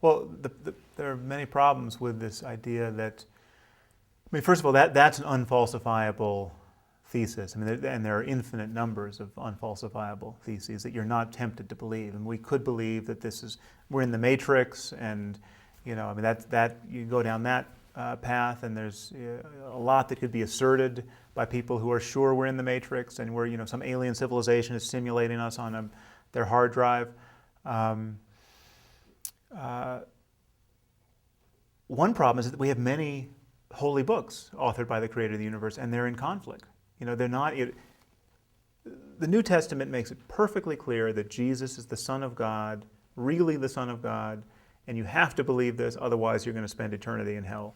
Well, there are many problems with this idea that, I mean, first of all, that's an unfalsifiable thesis. I mean, and there are infinite numbers of unfalsifiable theses that you're not tempted to believe. And we could believe that we're in the matrix, and I mean, that you go down that path, and there's a lot that could be asserted by people who are sure we're in the matrix, and we're some alien civilization is simulating us on their hard drive. One problem is that we have many holy books authored by the creator of the universe, and they're in conflict. They're not. The New Testament makes it perfectly clear that Jesus is the Son of God, really the Son of God, and you have to believe this, otherwise you're going to spend eternity in hell.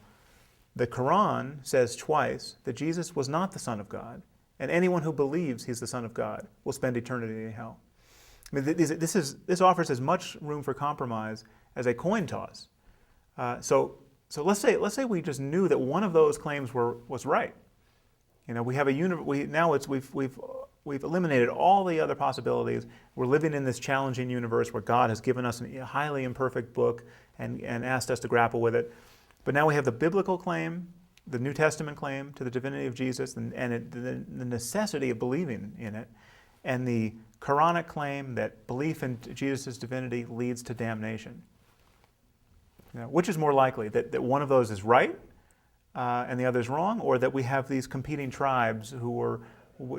The Quran says twice that Jesus was not the Son of God, and anyone who believes he's the Son of God will spend eternity in hell. I mean, this offers as much room for compromise as a coin toss. So let's say we just knew that one of those claims was right. We have we've eliminated all the other possibilities. We're living in this challenging universe where God has given us a highly imperfect book and asked us to grapple with it. But now we have the biblical claim, the New Testament claim to the divinity of Jesus, and the necessity of believing in it, and the Quranic claim that belief in Jesus' divinity leads to damnation. Which is more likely, that one of those is right and the other is wrong, or that we have these competing tribes who are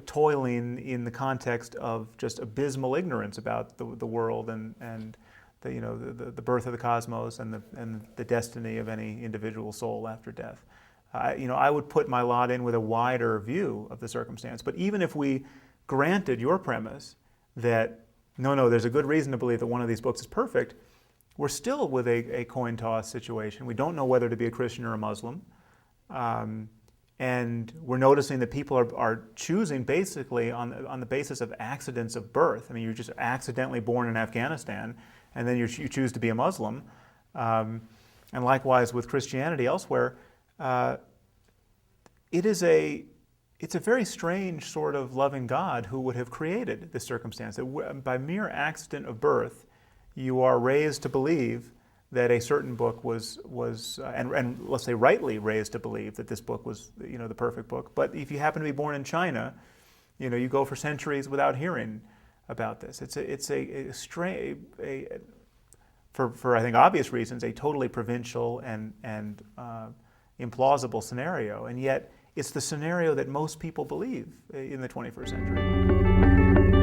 toiling in the context of just abysmal ignorance about the world and the birth of the cosmos and the destiny of any individual soul after death. I would put my lot in with a wider view of the circumstance. But even if we granted your premise that no, there's a good reason to believe that one of these books is perfect, we're still with a coin toss situation. We don't know whether to be a Christian or a Muslim. And we're noticing that people are choosing basically on the basis of accidents of birth. I mean, you're just accidentally born in Afghanistan, and then you choose to be a Muslim. And likewise with Christianity elsewhere, it's a very strange sort of loving God who would have created this circumstance. That by mere accident of birth, you are raised to believe that a certain book was and let's say rightly raised to believe that this book was the perfect book. But if you happen to be born in China, you go for centuries without hearing about this. It's a strange, for I think obvious reasons, a totally provincial and implausible scenario, and yet it's the scenario that most people believe in the 21st century.